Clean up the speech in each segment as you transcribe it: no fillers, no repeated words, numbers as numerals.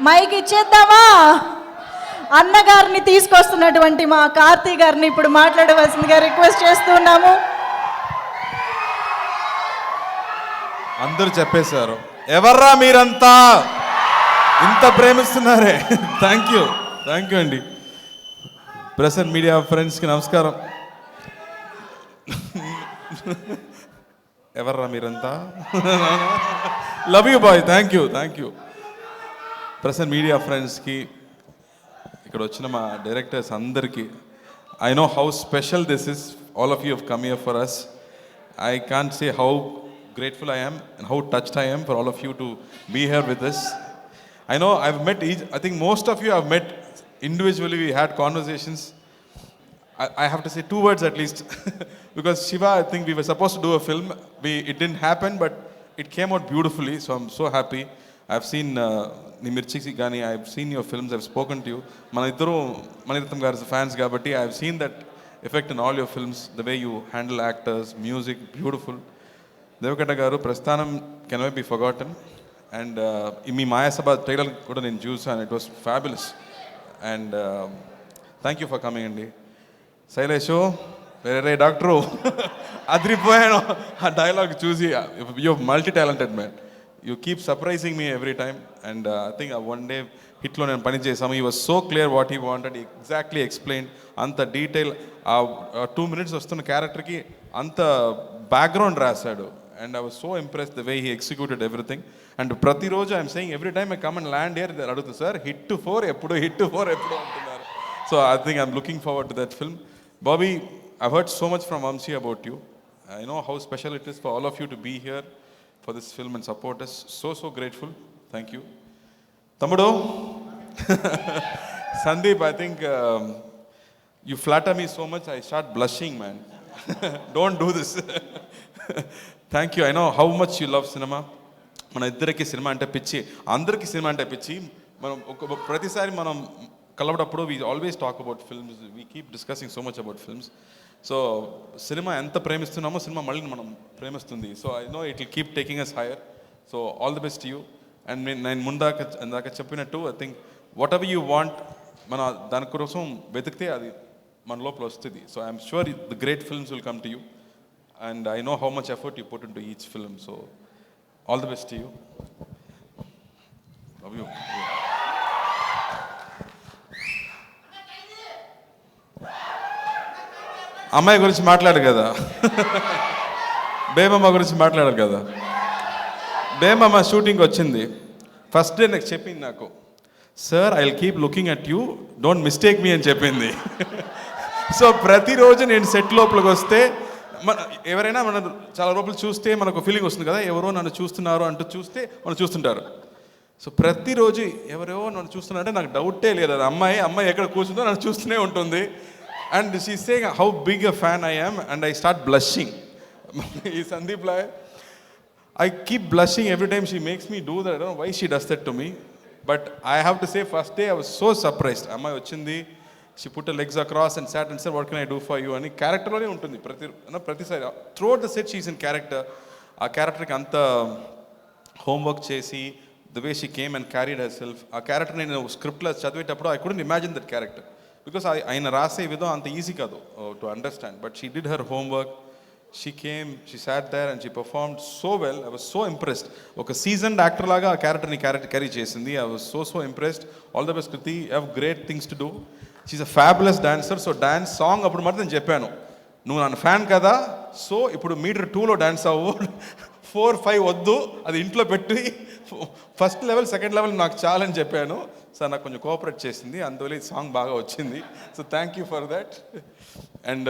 Mic ఇచ్చేద్దామా? అన్నగారిని తీసుకొస్తున్నటువంటి మా కార్తీ గారిని ఇప్పుడు మాట్లాడవలసిందిగా రిక్వెస్ట్ చేస్తున్నాము. అందరూ చెప్పేశారు. ఎవర్రా మీరంతా ఇంత ప్రేమిస్తున్నారే? థ్యాంక్ యూ అండి. ప్రెస్ అండ్ మీడియా ఫ్రెండ్స్కి నమస్కారం. ఎవర్రా మీరంతా? Love you boy. Thank you. Press and media ఫ్రెండ్స్కి, ఇక్కడ వచ్చిన మా డైరెక్టర్స్ అందరికీ, I know how special this is. All of you have come here for us. I can't say how grateful I am and how touched I am for all of you to be here with us. I know I've met I think most of you I've met individually. We had conversations. I have to say 2 words at least because Shiva, I think we were supposed to do a film. It didn't happen, but it came out beautifully, so I'm so happy. I've seen Nimirchiki Gani, I've seen your films, I've spoken to you. Manirattam garu fans kabatti I've seen that effect in all your films, the way you handle actors, music, beautiful. Devakata garu prasthanam cannot be forgotten, and mee Maya Sabha trailer kuda nenu chusanu, it was fabulous, and thank you for coming andi. Sailesh vere doctor adripoyano aa dialogue chusi. You're multi talented man. You keep surprising me every time, and I think one day hitlo nenu pani chesam. He was so clear what he wanted, he exactly explained anta detail. 2 minutes వస్తున్న క్యారెక్టర్కి అంత background రాశాడు, and I was so impressed the way he executed everything. And ప్రతిరోజు I'm saying every time I come and land here అడుగుతుంది, sir hit 4 ఎప్పుడు అంటున్నారు. So I think I'm looking forward to that film. Bobby, I've heard so much from Vamsi about you. I know how special it is for all of you to be here for this film and support us. So grateful. Thank you తమ్ముడు. Sandeep, I think you flatter me so much, I start blushing, man. Don't do this. Thank you. I know how much you love cinema. మన ఇద్దరికి cinema అంటే పిచ్చి, అందరికీ cinema అంటే పిచ్చి. మనం ప్రతిసారి మనం కలవడప్పుడు we always talk about films, we keep discussing so much about films. So cinema ఎంత ప్రేమిస్తున్నామో సినిమా మళ్ళీ మనం ప్రేమిస్తుంది. So I know it will keep taking us higher. So all the best to you. And నేను ఇందాక చెప్పినట్టు, I think whatever you want, మన దాని కోసం వెతికితే అది మన లోపల వస్తుంది. So I'm sure the great films will come to you, and I know how much effort you put in to each film. So all the best to you. Love you. అమ్మాయి గురించి మాట్లాడారు కదా, బేమమ్మ గురించి మాట్లాడారు కదా. బేమమ్మ షూటింగ్ వచ్చింది, ఫస్ట్ డే నాకు చెప్పింది, నాకు sir I will keep looking at you, don't mistake me అని చెప్పింది. సో ప్రతిరోజు నేను సెట్ లోపలికి వస్తే ఎవరైనా మన చాలా లోపల చూస్తే మనకు ఫీలింగ్ వస్తుంది కదా, ఎవరో నన్ను చూస్తున్నారు అంటూ చూస్తే మనం చూస్తుంటారు. సో ప్రతిరోజు ఎవరో నన్ను చూస్తున్నారంటే నాకు డౌటే లేదు, అది అమ్మాయి ఎక్కడ కూర్చుందో నన్ను చూస్తూనే ఉంటుంది. And she saying how big a fan I am, and I start blushing. ఈ సందీప్ లాయ్, I keep blushing every time she makes me do that. I don't know why she does that to me. But I have to say, first day I was so surprised. Amma ochindi, she put her legs across and sat and said, what can I do for you? Ani character lone untundi prati side. Throughout the set she is in character. Aa character ki anta homework chesi, the way she came and carried herself. Aa character nenu script la chadivetappudu I couldn't imagine that character, because ayina rase vidham anta easy kadu to understand. But she did her homework. She came, she sat there and she performed so well. I was so impressed. Oka seasoned actor laga a character ni carry chesindi. I was so impressed. All the best, Kriti. You have great things to do. She's a fabulous dancer. So dance song appudu matram cheppanu, nu nan fan kada, so ippudu meter 2 lo dance avvu, 4 5 oddu, adi intlo petti first level second level నాకు challenge చెప్పాను. So నాకు కొంచెం cooperate చేసింది, అందువల్ల ఈ song బాగా వచ్చింది. So thank you for that. And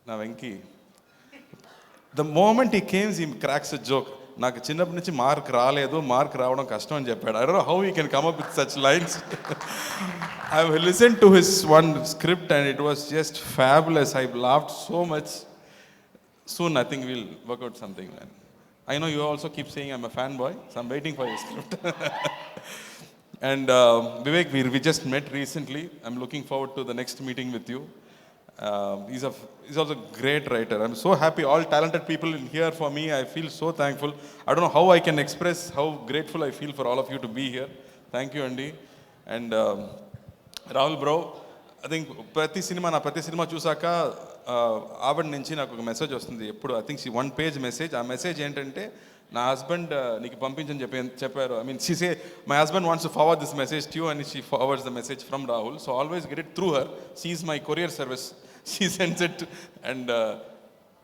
నా Venky, the moment he comes he cracks a joke. నాకు చిన్నప్పటి నుంచి మార్క్ రావడం కష్టం అని చెప్పాడు. I don't know how he can come up with such lines. I have listened to his one script and it was just fabulous. I laughed so much. Soon I think we'll work out something, man. I know you also keep saying I'm a fanboy, so I'm waiting for your script. And Vivek, we just met recently. I'm looking forward to the next meeting with you. He's also a great writer. I'm so happy. All talented people in here for me. I feel so thankful. I don't know how I can express how grateful I feel for all of you to be here. Thank you, Andy. And Rahul bro, I think ప్రతి cinema చూసాక ఆవిడ నుంచి నాకు ఒక message వస్తుంది ఎప్పుడు. I think 1 page message. ఆ message ఏంటంటే, నా హస్బెండ్ నీకు పంపించని చెప్పారు. I mean she say my husband wants to forward this message to you and she forwards the message from Rahul. So always get it through her. She is my courier service. She sends it and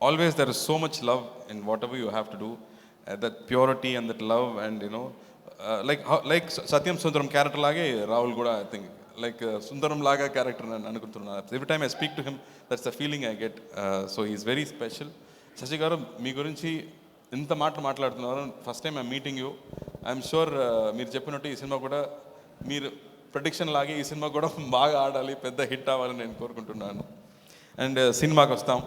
always there is so much love in whatever you have to do, that purity and that love, and like Satyam Sundaram character lage Rahul kuda, I think like Sundaram laga character nanu anukuntunna. Every time I speak to him, that's the feeling I get. So he is very special. Shashi garu, మీ గురించి ఇంత మాట్లాడుతున్నారు. First time I'm meeting you. I'm sure మీరు చెప్పినట్టు ఈ cinema కూడా, మీరు prediction లాగే ఈ సినిమా కూడా బాగా ఆడాలి, పెద్ద హిట్ అవ్వాలని నేను కోరుకుంటున్నాను. అండ్ సినిమాకి వస్తాం.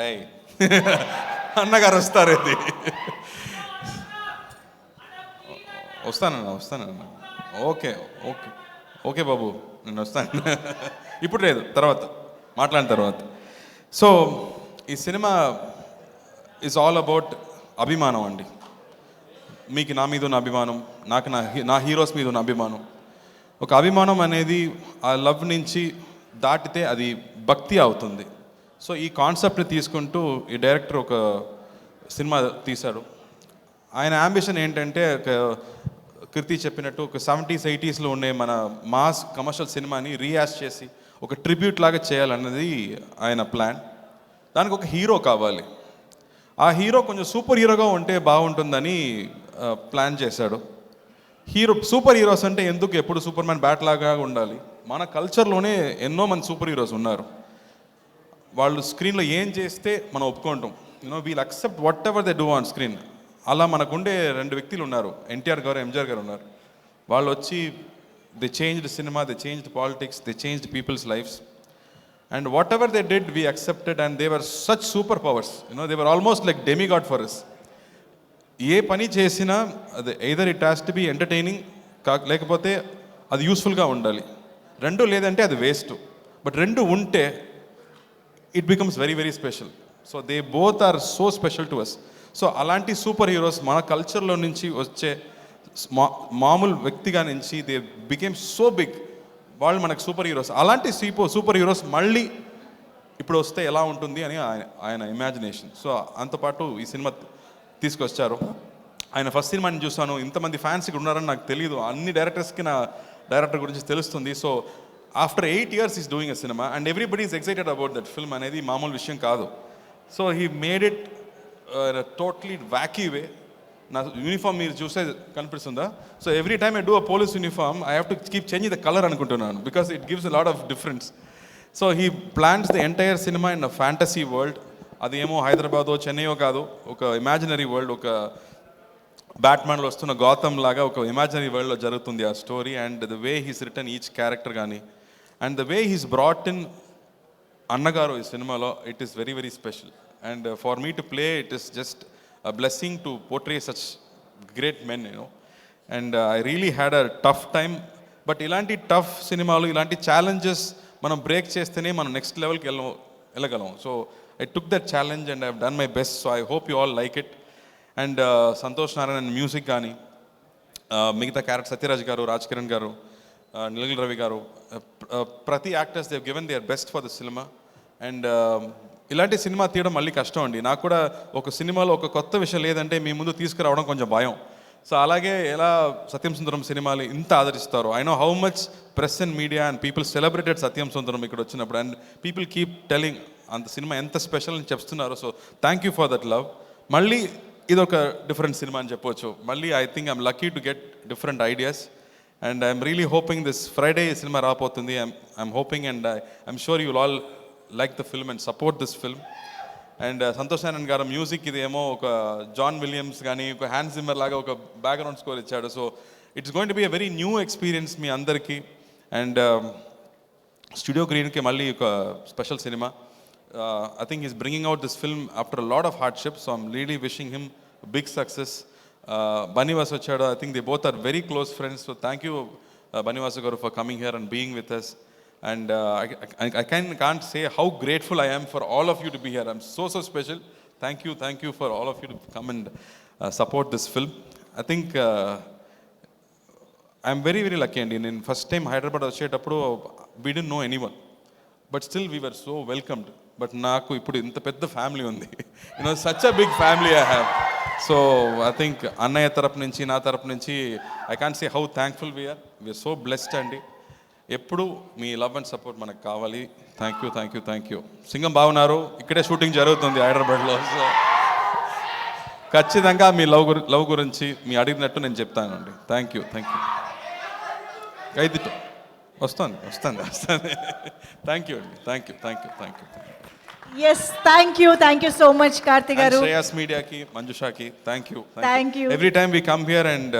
రై అన్నగారు వస్తారు. ఇది వస్తానన్నా. ఓకే బాబు, నేను వస్తాను. ఇప్పుడు లేదు, తర్వాత మాట్లాడిన తర్వాత. సో ఈ సినిమా ఈజ్ ఆల్ అబౌట్ అభిమానం అండి. మీకు నా మీద ఉన్న అభిమానం, నాకు నా హీరోస్ మీద ఉన్న అభిమానం. ఒక అభిమానం అనేది ఆ లవ్ నుంచి దాటితే అది భక్తి అవుతుంది. సో ఈ కాన్సెప్ట్ని తీసుకుంటూ ఈ డైరెక్టర్ ఒక సినిమా తీశాడు. ఆయన యాంబిషన్ ఏంటంటే, కీర్తి చెప్పినట్టు ఒక 70s 80s ఉండే మన మాస్ కమర్షియల్ సినిమాని రీయాస్ చేసి ఒక ట్రిబ్యూట్ లాగా చేయాలన్నది ఆయన ప్లాన్. దానికి ఒక హీరో కావాలి. ఆ హీరో కొంచెం సూపర్ హీరోగా ఉంటే బాగుంటుందని ప్లాన్ చేశాడు. సూపర్ హీరోస్ అంటే ఎందుకు ఎప్పుడు సూపర్ మ్యాన్ బ్యాట్ లాగా ఉండాలి? మన కల్చర్లోనే ఎన్నో మంది సూపర్ హీరోస్ ఉన్నారు. వాళ్ళు స్క్రీన్లో ఏం చేస్తే మనం ఒప్పుకుంటాం. We'll accept whatever they do on screen. అలా మనకుండే 2 వ్యక్తులు ఉన్నారు, ఎన్టీఆర్ గారు, ఎంజిఆర్ గారు ఉన్నారు. వాళ్ళు వచ్చి they changed cinema, they changed politics, they changed people's lifes. And whatever they did, we accepted, and they were such superpowers. They were almost like demigod for us. ఏ పని చేసినా అది either it has to be entertaining, లేకపోతే అది యూస్ఫుల్గా ఉండాలి. 2 లేదంటే అది waste. But 2 ఉంటే it becomes very very special. So they both are so special to us. So అలాంటి సూపర్ హీరోస్ మన కల్చర్లో నుంచి వచ్చే మామూలు వ్యక్తిగా నుంచి దే బికేమ్ సో బిగ్. వాళ్ళు మనకు సూపర్ హీరోస్. అలాంటి సూపర్ హీరోస్ మళ్ళీ ఇప్పుడు వస్తే ఎలా ఉంటుంది అని ఆయన ఇమాజినేషన్. సో అంతపాటు ఈ సినిమా తీసుకొచ్చారు. ఆయన ఫస్ట్ సినిమా నేను చూసాను. ఇంతమంది ఫ్యాన్స్ ఇక్కడ ఉన్నారని నాకు తెలియదు. అన్ని డైరెక్టర్స్కి నా డైరెక్టర్ గురించి తెలుస్తుంది. So after 8 years is doing a cinema and everybody is excited about that film అనేది మామూలు విషయం కాదు. సో హీ మేడ్ ఇట్ టోటలీ వ్యాకీ వే. నా యూనిఫామ్ మీరు చూస్తే కనిపిస్తుందా? So every time I do a police uniform I have to keep changing the colour అనుకుంటున్నాను, because it gives a lot of difference. So he plans the entire cinema in a fantasy world. అది ఏమో హైదరాబాదో చెన్నైయో కాదు, ఒక imaginary world, ఒక బ్యాట్మ్యాన్లో వస్తున్న గౌతమ్ లాగా ఒక imaginary వరల్డ్లో జరుగుతుంది ఆ story. And the way he's return each character కానీ, and the way he's brought in అన్నగారు ఈ సినిమాలో, it is very very special. And for me to play it is just a blessing to portray such great men, and I really had a tough time. But ilanti tough cinemalu, ilanti challenges manam break chestene manam next level ki elagalam. So I took that challenge and I have done my best. So I hope you all like it. And Santosh Narayan music gaani, migitha character Satyaraj garu, Raj Kiran garu, Nilgal Ravi garu, prati actors they have given their best for the cinema. And ఇలాంటి cinema తీయడం మళ్ళీ కష్టం అండి. నాకు కూడా ఒక సినిమాలో ఒక కొత్త విషయం లేదంటే మీ ముందు తీసుకురావడం కొంచెం భయం. సో అలాగే ఎలా సత్యం సుందరం సినిమాలు ఇంత ఆదరిస్తారు. I know how much press and media and people celebrated Satyam Sundaram ఇక్కడ వచ్చినప్పుడు, అండ్ పీపుల్ కీప్ టెలింగ్ అంత సినిమా ఎంత స్పెషల్ అని చెప్తున్నారు. So thank you for that love. మళ్ళీ ఇది ఒక డిఫరెంట్ సినిమా అని చెప్పవచ్చు. మళ్ళీ I think I'm lucky to get different ideas, and I'm really hoping this Friday cinema రాబోతుంది. I'm hoping and I'm sure you will all like the film and support this film. And Santosh Narayan garu music iదేమో ఒక John Williams కానీ ఒక Hans Zimmer లాగా ఒక background score ఇచ్చాడు. So it's going to be a very new experience మీ అందరికీ. And studio గ్రీన్కి మళ్ళీ ఒక special cinema. I think is bringing out this film after lot of hardship. So I'm really wishing him big success. Bunny Vas వచ్చాడు. I think they both are very close friends. So thank you Bunny Vasu garu for coming here and being with us. And I can't say how grateful I am for all of you to be here. I'm so special. Thank you for all of you to come and support this film. I think I'm very lucky అండి. నేను first time Hyderabad వచ్చేటప్పుడు we didn't know anyone, but still we were so welcomed. But నాకు ఇప్పుడు ఇంత పెద్ద family ఉంది, such a big family I have. So I think అన్నయ్య తరపు నుంచి నా తరపు నుంచి I can't say how thankful we are so blessed అండి. ఎప్పుడు మీ లవ్ అండ్ సపోర్ట్ మనకు కావాలి. Thank you. సింగం బాగున్నారు, ఇక్కడే షూటింగ్ జరుగుతుంది హైదరాబాద్లో. సో ఖచ్చితంగా మీ లవ్ గురించి మీ అడిగినట్టు నేను చెప్తానండి. Thank you. అయితే వస్తుంది. థ్యాంక్ యూ అండి. Thank you. Yes, thank you so much Karthi garu. Shreyas మీడియాకి, మంజుషాకి thank you. Thank you. Every time we come here and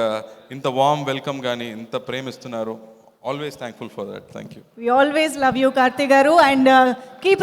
ఇంత వార్మ్ వెల్కమ్ కానీ ఇంత ప్రేమిస్తున్నారు. Always thankful for that. Thank you. We always love you, Karthi garu, and keep